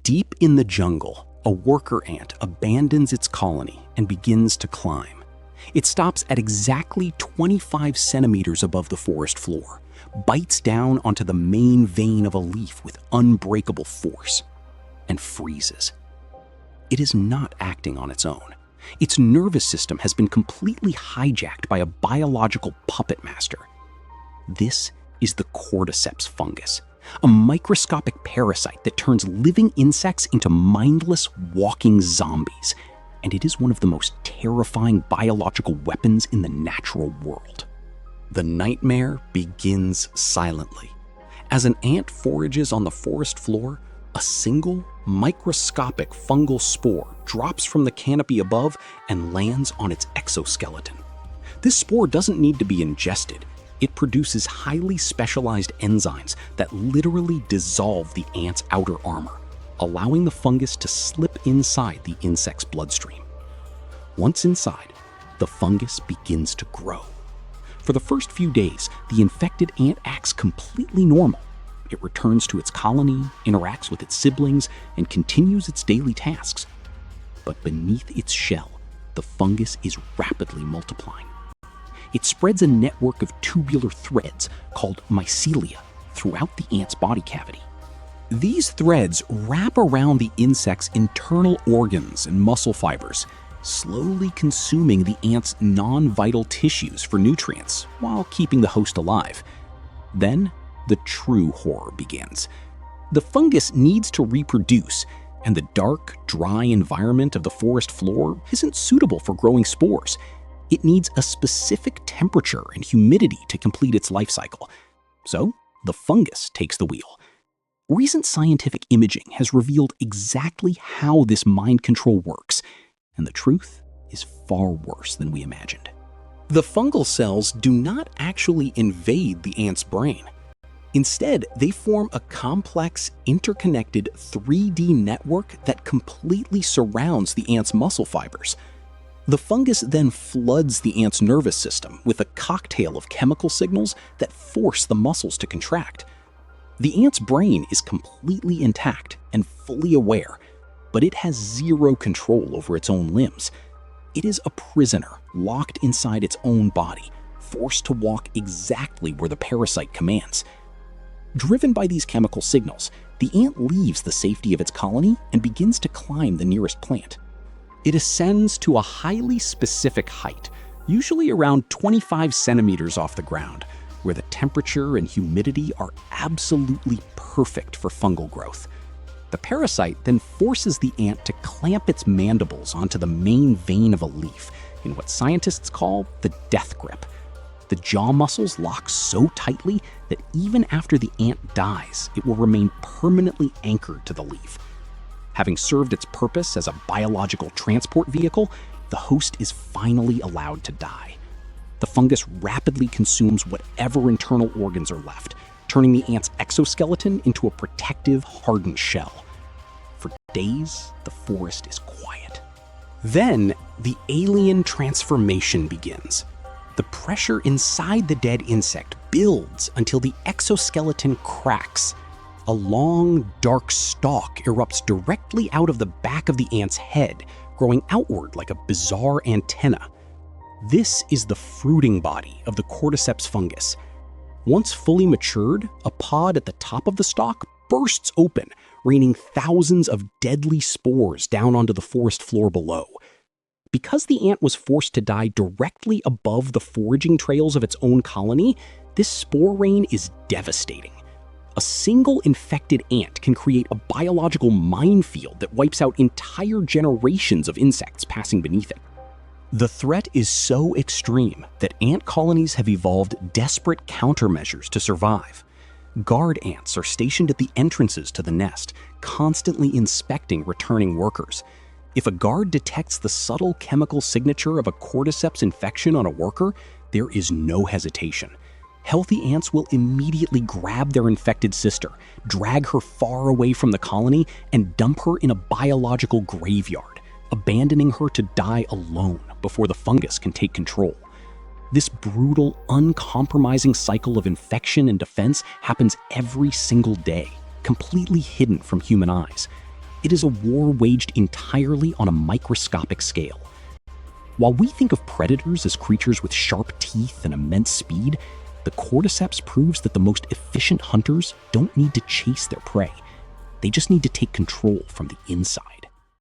Deep in the jungle, a worker ant abandons its colony and begins to climb. It stops at exactly 25 centimeters above the forest floor, bites down onto the main vein of a leaf with unbreakable force, and freezes. It is not acting on its own. Its nervous system has been completely hijacked by a biological puppet master. This is the Cordyceps fungus, a microscopic parasite that turns living insects into mindless walking zombies, and it is one of the most terrifying biological weapons in the natural world. The nightmare begins silently. As an ant forages on the forest floor, a single microscopic fungal spore drops from the canopy above and lands on its exoskeleton. This spore doesn't need to be ingested. It produces highly specialized enzymes that literally dissolve the ant's outer armor, allowing the fungus to slip inside the insect's bloodstream. Once inside, the fungus begins to grow. For the first few days, the infected ant acts completely normal. It returns to its colony, interacts with its siblings, and continues its daily tasks. But beneath its shell, the fungus is rapidly multiplying. It spreads a network of tubular threads called mycelia throughout the ant's body cavity. These threads wrap around the insect's internal organs and muscle fibers, slowly consuming the ant's non-vital tissues for nutrients while keeping the host alive. Then, the true horror begins. The fungus needs to reproduce, and the dark, dry environment of the forest floor isn't suitable for growing spores. It needs a specific temperature and humidity to complete its life cycle. So, the fungus takes the wheel. Recent scientific imaging has revealed exactly how this mind control works, and the truth is far worse than we imagined. The fungal cells do not actually invade the ant's brain. Instead, they form a complex, interconnected 3D network that completely surrounds the ant's muscle fibers. The fungus then floods the ant's nervous system with a cocktail of chemical signals that force the muscles to contract. The ant's brain is completely intact and fully aware, but it has zero control over its own limbs. It is a prisoner locked inside its own body, forced to walk exactly where the parasite commands. Driven by these chemical signals, the ant leaves the safety of its colony and begins to climb the nearest plant. It ascends to a highly specific height, usually around 25 centimeters off the ground, where the temperature and humidity are absolutely perfect for fungal growth. The parasite then forces the ant to clamp its mandibles onto the main vein of a leaf in what scientists call the death grip. The jaw muscles lock so tightly that even after the ant dies, it will remain permanently anchored to the leaf. Having served its purpose as a biological transport vehicle, the host is finally allowed to die. The fungus rapidly consumes whatever internal organs are left, turning the ant's exoskeleton into a protective, hardened shell. For days, the forest is quiet. Then, the alien transformation begins. The pressure inside the dead insect builds until the exoskeleton cracks. A long, dark stalk erupts directly out of the back of the ant's head, growing outward like a bizarre antenna. This is the fruiting body of the Cordyceps fungus. Once fully matured, a pod at the top of the stalk bursts open, raining thousands of deadly spores down onto the forest floor below. Because the ant was forced to die directly above the foraging trails of its own colony, this spore rain is devastating. A single infected ant can create a biological minefield that wipes out entire generations of insects passing beneath it. The threat is so extreme that ant colonies have evolved desperate countermeasures to survive. Guard ants are stationed at the entrances to the nest, constantly inspecting returning workers. If a guard detects the subtle chemical signature of a cordyceps infection on a worker, there is no hesitation. Healthy ants will immediately grab their infected sister, drag her far away from the colony, and dump her in a biological graveyard, abandoning her to die alone before the fungus can take control. This brutal, uncompromising cycle of infection and defense happens every single day, completely hidden from human eyes. It is a war waged entirely on a microscopic scale. While we think of predators as creatures with sharp teeth and immense speed, the Cordyceps proves that the most efficient hunters don't need to chase their prey. They just need to take control from the inside.